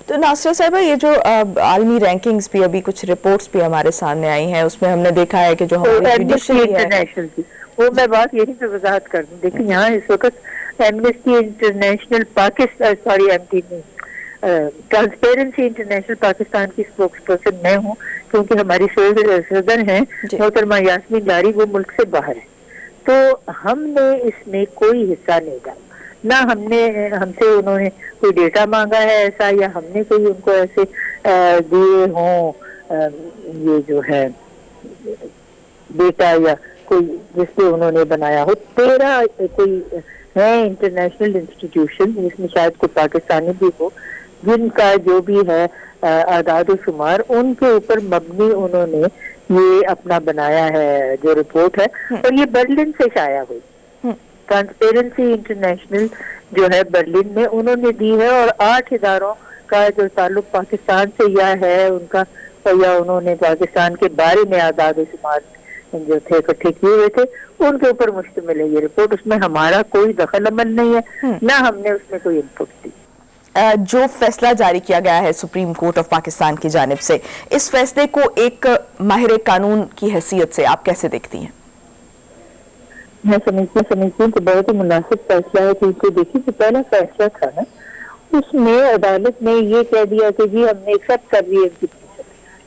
تو ناصرہ صاحبہ یہ جو عالمی رینکنگز بھی ابھی کچھ رپورٹس بھی ہمارے سامنے آئی ہیں، اس میں ہم نے دیکھا ہے کہ جو ہماری جوڈیشری ہے انٹرنیشنل کی وہ میں بات یہی پہ وضاحت کر دوں. دیکھیں یہاں اس وقت Amnesty international Pakistan transparency international Pakistan کی اسپوکس پرسن میں ہوں، کیونکہ ہماری صدر ہیں محترمہ یاسمین لاری، وہ ملک سے باہر ہے. تو ہم نے اس میں کوئی حصہ نہیں ڈالا، نہ ہم سے انہوں نے کوئی ڈیٹا مانگا ہے ایسا، یا ہم نے کوئی ان کو ایسے دیے ہوں یہ جو ہے ڈیٹا یا کوئی جس پہ انہوں نے بنایا ہو. 13 کوئی ہے انٹرنیشنل انسٹیٹیوشن، جس میں شاید کوئی پاکستانی بھی ہو، جن کا جو بھی ہے اعداد و شمار ان کے اوپر مبنی انہوں نے یہ اپنا بنایا ہے جو رپورٹ ہے، اور یہ برلن سے شائع ہوئی. ٹرانسپیرنسی انٹرنیشنل جو ہے برلن میں انہوں نے دی ہے، اور 8 اداروں کا جو تعلق پاکستان سے یا ہے ان کا، یا انہوں نے پاکستان کے بارے میں اعداد و شمار جو تھے اکٹھے کیے ہوئے تھے، ان کے اوپر مشتمل ہے یہ رپورٹ. اس میں ہمارا کوئی دخل عمل نہیں ہے، نہ ہم نے اس میں کوئی انپٹ دی. جو فیصلہ جاری کیا گیا ہے سپریم کورٹ آف پاکستان کی جانب سے، اس فیصلے کو ایک ماہر قانون کی حیثیت سے آپ کیسے دیکھتی ہیں؟ میں سمجھتی ہوں کہ بہت ہی مناسب فیصلہ ہے، کیونکہ دیکھیے جو پہلا فیصلہ تھا نا، اس میں عدالت نے یہ کہہ دیا کہ جی ہم نے ایکسپٹ کر لی ہے،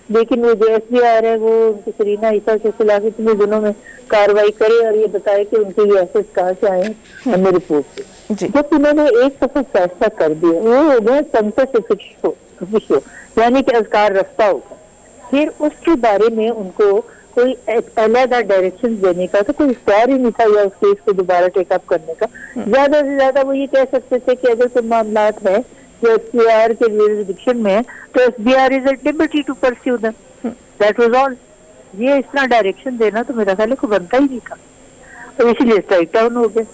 لیکن وہ جو ایس بی آر ہے وہ ان کی سرینا عیسیٰ کے خلاف اتنے دنوں میں کاروائی کرے اور یہ بتائے کہ ان کے یہ ایسٹ کہاں سے آئے ہیں ہمیں رپورٹ سے. جب انہوں نے ایک دفعہ فیصلہ کر دیا، وہ ہو گیا سنسس افیشو، یعنی کہ اذکار رفتہ ہوگا. پھر اس کے بارے میں ان کو کوئی علیحدہ ڈائریکشن دینے کا تو کوئی اختیار ہی نہیں تھا، یا اس کیس کو دوبارہ ٹیک اپ کرنے کا. زیادہ سے زیادہ وہ یہ کہہ سکتے تھے کہ اگر کوئی معاملات ہے جو ایس بی آر کے جوریسڈکشن میں ہے تو S B R is a liberty to pursue them, that was all. یہ اس طرح ڈائریکشن دینا تو میرا خیال ہے کوئی بنتا ہی نہیں تھا، تو اسی لیے اسٹرائک ڈاؤن ہو گئے.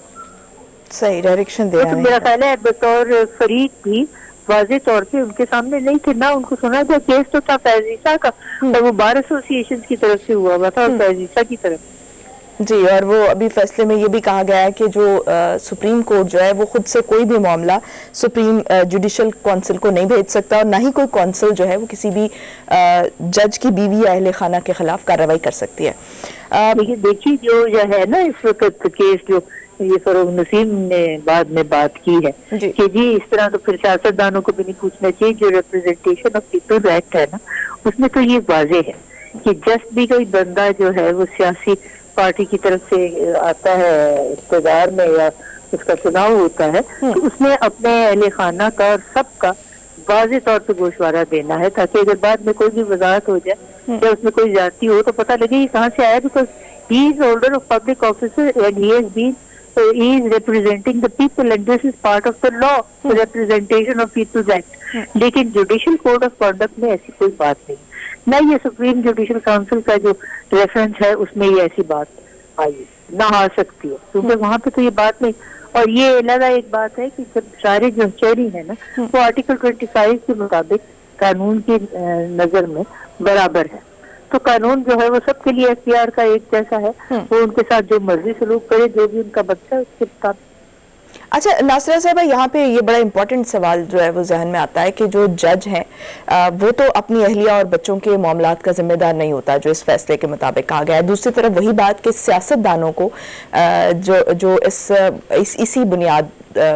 صحیح ڈائریکشن دینا تو میرا خیال ہے بطور فریق بھی واضح طور پہ ان کے سامنے نہیں تھے، نہ ان کو سنا تھا. کیس تو تھا فیض عیسیٰ کا، اور وہ بار ایسوسی ایشن کی طرف سے ہوا تھا اور فیض عیسیٰ کی طرف. جی، اور وہ ابھی فیصلے میں یہ بھی کہا گیا ہے کہ جو سپریم کورٹ جو ہے وہ خود سے کوئی بھی معاملہ سپریم جوڈیشل کونسل کو نہیں بھیج سکتا، اور نہ ہی کوئی کونسل جو ہے وہ کسی بھی جج کی بیوی یا اہل خانہ کے خلاف کارروائی کر سکتی ہے. دیکھیے جو ہے نا اس وقت کیس جو یہ فروغ نسیم نے بعد میں بات کی ہے کہ جی اس طرح تو پھر سیاست دانوں کو بھی نہیں پوچھنا چاہیے. جو ریپرزنٹیشن آف پیپل ایکٹ ہے نا، اس میں تو یہ واضح ہے کہ جس بھی کوئی بندہ جو ہے وہ سیاسی پارٹی کی طرف سے آتا ہے اقتدار میں یا اس کا چناؤ ہوتا ہے، تو اس میں اپنے اہل خانہ کا اور سب کا واضح طور پہ گوشوارہ دینا ہے، تاکہ اگر بعد میں کوئی بھی وضاحت ہو جائے یا اس میں کوئی زیادتی ہو تو پتہ لگے یہ کہاں سے آیا. Because he is holder of public officer and he is representing the people, and this is part of the law, the representation of people's act. لیکن جوڈیشل کوڈ آف کنڈکٹ میں ایسی کوئی بات نہیں، نہ یہ سپریم جوڈیشل کاؤنسل کا جو ریفرنس ہے اس میں یہ ایسی بات آئی نہ آ سکتی ہے، کیونکہ وہاں پہ تو یہ بات نہیں. اور یہ علیحدہ ایک بات ہے کہ جب سارے جو شہری ہیں نا وہ آرٹیکل 25 کے مطابق قانون کی نظر میں برابر ہے، تو قانون جو ہے وہ سب کے لیے اختیار کا ایک جیسا ہے. وہ ان کے ساتھ جو مرضی سلوک کرے، جو بھی ان کا بچہ ہے اس کے مطابق. اچھا ناصرہ صاحبہ، یہاں پہ یہ بڑا امپورٹنٹ سوال جو ہے وہ ذہن میں آتا ہے کہ جو جج ہیں وہ تو اپنی اہلیہ اور بچوں کے معاملات کا ذمہ دار نہیں ہوتا جو اس فیصلے کے مطابق کہا گیا ہے. دوسری طرف وہی بات کہ سیاست دانوں کو جو اسی بنیاد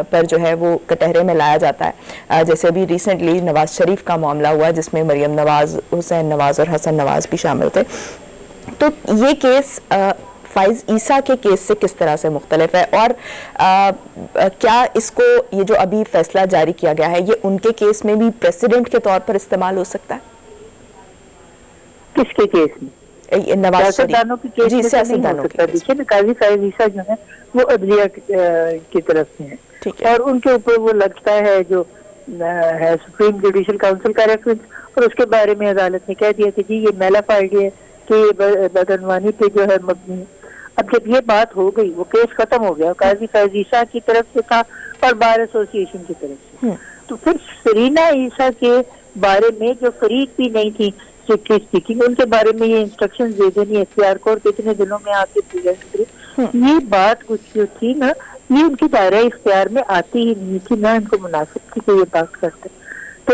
پر جو ہے وہ کٹہرے میں لایا جاتا ہے. جیسے ابھی ریسنٹلی نواز شریف کا معاملہ ہوا جس میں مریم نواز، حسین نواز اور حسن نواز بھی شامل تھے. تو یہ کیس فائز عیسیٰ کے کیس سے کس طرح سے مختلف ہے، اور کیا اس کو یہ جو ابھی فیصلہ جاری کیا گیا ہے یہ ان کے کیس میں بھی پریسیڈنٹ کے طور پر استعمال ہو سکتا ہے؟ کس کے کیس میں؟ نواز سیاستدانوں کے کیس میں نہیں ہو سکتا. دیکھیے قاضی فائز عیسیٰ جو ہے وہ عدلیہ کی طرف سے ہیں، اور ان کے اوپر وہ لگتا ہے جو ہے سپریم جوڈیشل کاؤنسل کا ریفرنس، اور اس کے بارے میں عدالت نے کہہ دیا کہ جی یہ میلا فائڈ ہے کہ یہ بدعنوانی پہ جو ہے مبنی. اب جب یہ بات ہو گئی وہ کیس ختم ہو گیا، قاضی فائز عیسیٰ کی طرف سے تھا اور بار ایسوسی ایشن کی طرف سے. تو پھر سرینا عیسیٰ کے بارے میں جو فریق بھی نہیں تھی اسپیکنگ، ان کے بارے میں یہ انسٹرکشن دے دینی ایس پی آر کو اور کتنے دنوں میں آپ کے پریزنٹ کرے، یہ بات کچھ جو تھی نا یہ ان کی دائرہ اختیار میں آتی ہی نہیں تھی، نہ ان کو مناسب تھی کہ یہ بات کرتے. تو